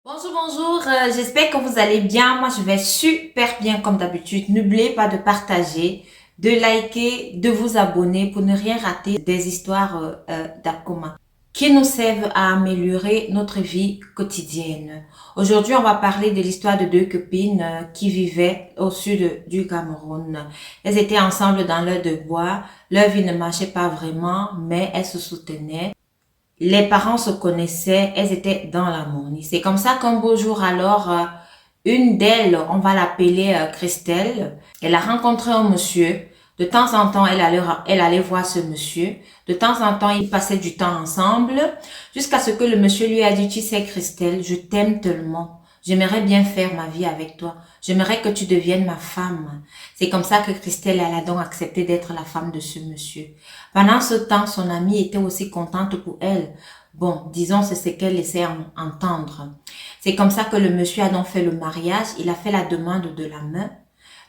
Bonjour, bonjour, j'espère que vous allez bien. Moi, je vais super bien comme d'habitude. N'oubliez pas de partager, de liker, de vous abonner pour ne rien rater des histoires d'Akoma qui nous servent à améliorer notre vie quotidienne. Aujourd'hui, on va parler de l'histoire de deux copines qui vivaient au sud du Cameroun. Elles étaient ensemble dans leur devoir. Leur vie ne marchait pas vraiment, mais elles se soutenaient. Les parents se connaissaient, elles étaient dans l'harmonie. C'est comme ça qu'un beau jour alors, une d'elles, on va l'appeler Christelle, elle a rencontré un monsieur. De temps en temps, elle allait voir ce monsieur. De temps en temps, ils passaient du temps ensemble jusqu'à ce que le monsieur lui a dit, tu sais Christelle, je t'aime tellement. J'aimerais bien faire ma vie avec toi. J'aimerais que tu deviennes ma femme. C'est comme ça que Christelle, elle a donc accepté d'être la femme de ce monsieur. Pendant ce temps, son amie était aussi contente pour elle. Bon, disons, c'est ce qu'elle laissait entendre. C'est comme ça que le monsieur a donc fait le mariage. Il a fait la demande de la main,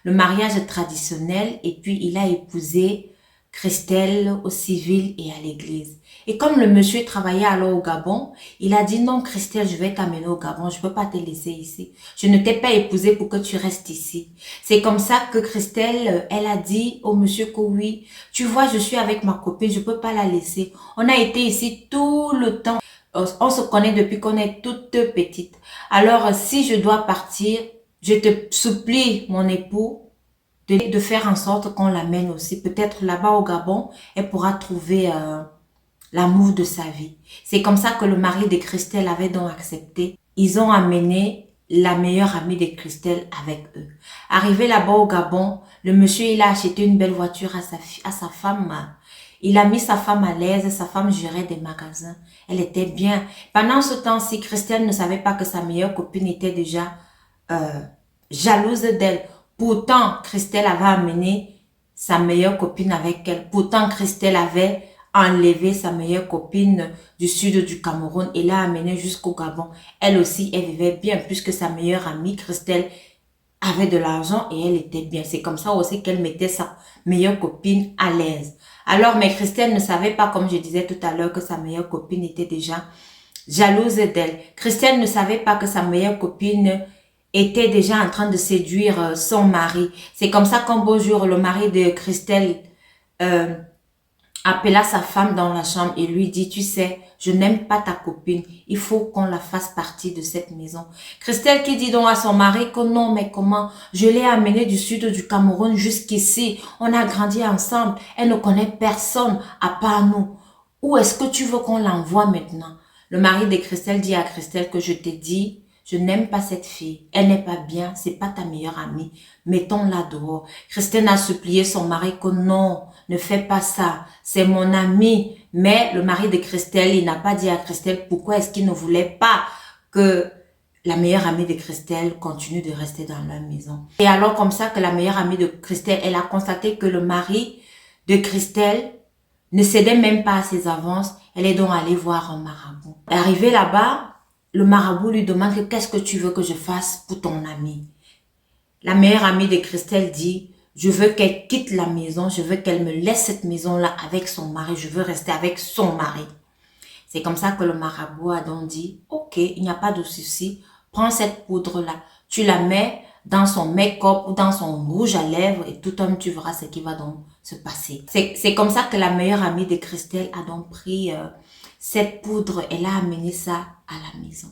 le mariage traditionnel, et puis il a épousé Christelle au civil et à l'église. Et comme le monsieur travaillait alors au Gabon, il a dit non Christelle, je vais t'amener au Gabon, je peux pas te laisser ici. Je ne t'ai pas épousée pour que tu restes ici. C'est comme ça que Christelle, elle a dit au monsieur que oui, tu vois, je suis avec ma copine, je peux pas la laisser. On a été ici tout le temps. On se connaît depuis qu'on est toute petite. Alors, si je dois partir, je te supplie, mon époux, de faire en sorte qu'on l'amène aussi. Peut-être là-bas au Gabon, elle pourra trouver l'amour de sa vie. C'est comme ça que le mari de Christelle avait donc accepté. Ils ont amené la meilleure amie de Christelle avec eux. Arrivé là-bas au Gabon, le monsieur, il a acheté une belle voiture à sa femme. Il a mis sa femme à l'aise, sa femme gérait des magasins. Elle était bien. Pendant ce temps-ci, Christelle ne savait pas que sa meilleure copine était déjà euh, jalouse d'elle. Pourtant, Christelle avait amené sa meilleure copine avec elle. Pourtant, Christelle avait enlevé sa meilleure copine du sud du Cameroun et l'a amenée jusqu'au Gabon. Elle aussi, elle vivait bien puisque sa meilleure amie, Christelle, avait de l'argent et elle était bien. C'est comme ça aussi qu'elle mettait sa meilleure copine à l'aise. Alors, mais Christelle ne savait pas, comme je disais tout à l'heure, que sa meilleure copine était déjà jalouse d'elle. Christelle ne savait pas que sa meilleure copine était déjà en train de séduire son mari. C'est comme ça qu'un beau jour, le mari de Christelle euh, appela sa femme dans la chambre et lui dit, tu sais, je n'aime pas ta copine, il faut qu'on la fasse partie de cette maison. Christelle qui dit donc à son mari que non, mais comment, je l'ai amenée du sud du Cameroun jusqu'ici, on a grandi ensemble, elle ne connaît personne à part nous. Où est-ce que tu veux qu'on l'envoie maintenant? Le mari de Christelle dit à Christelle que je t'ai dit, je n'aime pas cette fille. Elle n'est pas bien, c'est pas ta meilleure amie. Mettons-la dehors. Christelle a supplié son mari que non, ne fais pas ça. C'est mon ami. Mais le mari de Christelle, il n'a pas dit à Christelle pourquoi est-ce qu'il ne voulait pas que la meilleure amie de Christelle continue de rester dans leur maison. Et alors comme ça que la meilleure amie de Christelle, elle a constaté que le mari de Christelle ne cédait même pas à ses avances. Elle est donc allée voir un marabout. Arrivée là-bas, le marabout lui demande qu'est-ce que tu veux que je fasse pour ton amie. La meilleure amie de Christelle dit, je veux qu'elle quitte la maison, je veux qu'elle me laisse cette maison-là avec son mari, je veux rester avec son mari. C'est comme ça que le marabout a donc dit, ok, il n'y a pas de souci, prends cette poudre-là, tu la mets dans son make-up ou dans son rouge à lèvres et tout homme, tu verras ce qui va donc se passer. C'est comme ça que la meilleure amie de Christelle a donc pris cette poudre, elle a amené ça à la maison.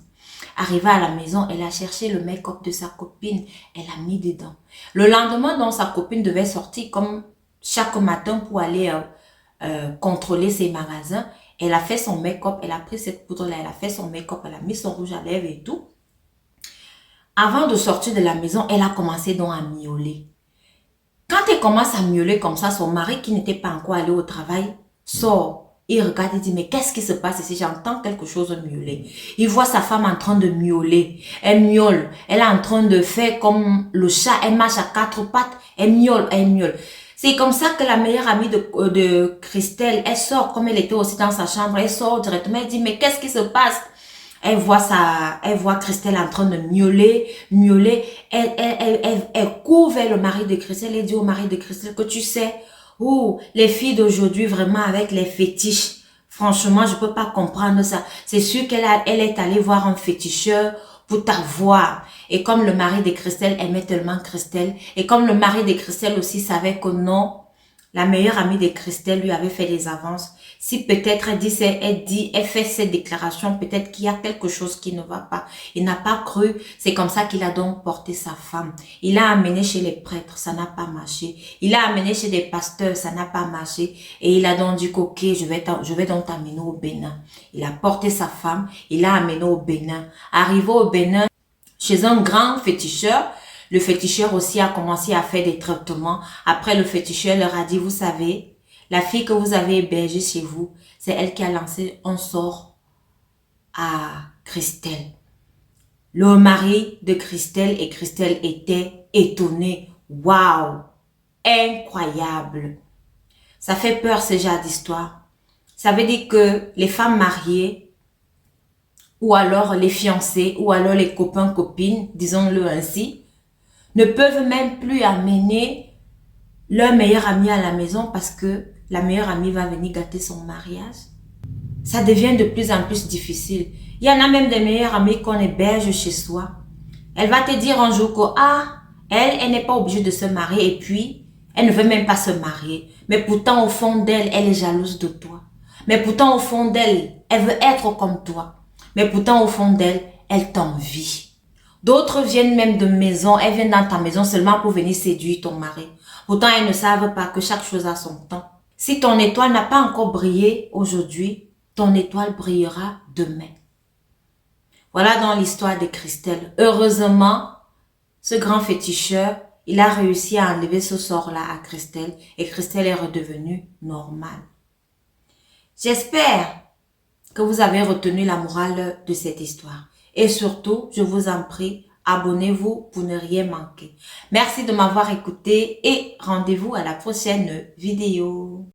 Arrivée à la maison, elle a cherché le make-up de sa copine, elle a mis dedans. Le lendemain, donc, sa copine devait sortir comme chaque matin pour aller contrôler ses magasins. Elle a fait son make-up, elle a pris cette poudre-là, elle a fait son make-up, elle a mis son rouge à lèvres et tout. Avant de sortir de la maison, elle a commencé donc à miauler. Quand elle commence à miauler comme ça, son mari qui n'était pas encore allé au travail sort. Il regarde et dit, mais qu'est-ce qui se passe ici? J'entends quelque chose miauler. Il voit sa femme en train de miauler. Elle miaule. Elle est en train de faire comme le chat. Elle marche à quatre pattes. Elle miaule, elle miaule. C'est comme ça que la meilleure amie de Christelle, elle sort comme elle était aussi dans sa chambre. Elle sort directement. Elle dit, mais qu'est-ce qui se passe? Elle voit Christelle en train de miauler, miauler. Elle court vers le mari de Christelle. Elle dit au mari de Christelle que tu sais, oh, les filles d'aujourd'hui vraiment avec les fétiches. Franchement, je peux pas comprendre ça. C'est sûr elle est allée voir un féticheur pour t'avoir. Et comme le mari de Christelle aimait tellement Christelle, et comme le mari de Christelle aussi savait que non, la meilleure amie de Christelle lui avait fait des avances. Si peut-être elle fait cette déclaration, peut-être qu'il y a quelque chose qui ne va pas. Il n'a pas cru. C'est comme ça qu'il a donc porté sa femme. Il a amené chez les prêtres, ça n'a pas marché. Il a amené chez des pasteurs, ça n'a pas marché. Et il a donc dit ok, je vais donc t'amener au Bénin. Il a porté sa femme, il l'a amené au Bénin. Arrivé au Bénin, chez un grand féticheur, le féticheur aussi a commencé à faire des traitements. Après, le féticheur leur a dit, vous savez, la fille que vous avez hébergée chez vous, c'est elle qui a lancé un sort à Christelle. Le mari de Christelle et Christelle étaient étonnés. Waouh! Incroyable! Ça fait peur ce genre d'histoire. Ça veut dire que les femmes mariées, ou alors les fiancés, ou alors les copains-copines, disons-le ainsi, ne peuvent même plus amener leur meilleure amie à la maison parce que la meilleure amie va venir gâter son mariage. Ça devient de plus en plus difficile. Il y en a même des meilleures amies qu'on héberge chez soi. Elle va te dire un jour que, elle n'est pas obligée de se marier et puis, elle ne veut même pas se marier. Mais pourtant, au fond d'elle, elle est jalouse de toi. Mais pourtant, au fond d'elle, elle veut être comme toi. Mais pourtant, au fond d'elle, elle t'envie. D'autres viennent même de maison, elles viennent dans ta maison seulement pour venir séduire ton mari. Pourtant, elles ne savent pas que chaque chose a son temps. Si ton étoile n'a pas encore brillé aujourd'hui, ton étoile brillera demain. Voilà dans l'histoire de Christelle. Heureusement, ce grand féticheur, il a réussi à enlever ce sort-là à Christelle et Christelle est redevenue normale. J'espère que vous avez retenu la morale de cette histoire. Et surtout, je vous en prie, abonnez-vous pour ne rien manquer. Merci de m'avoir écouté et rendez-vous à la prochaine vidéo.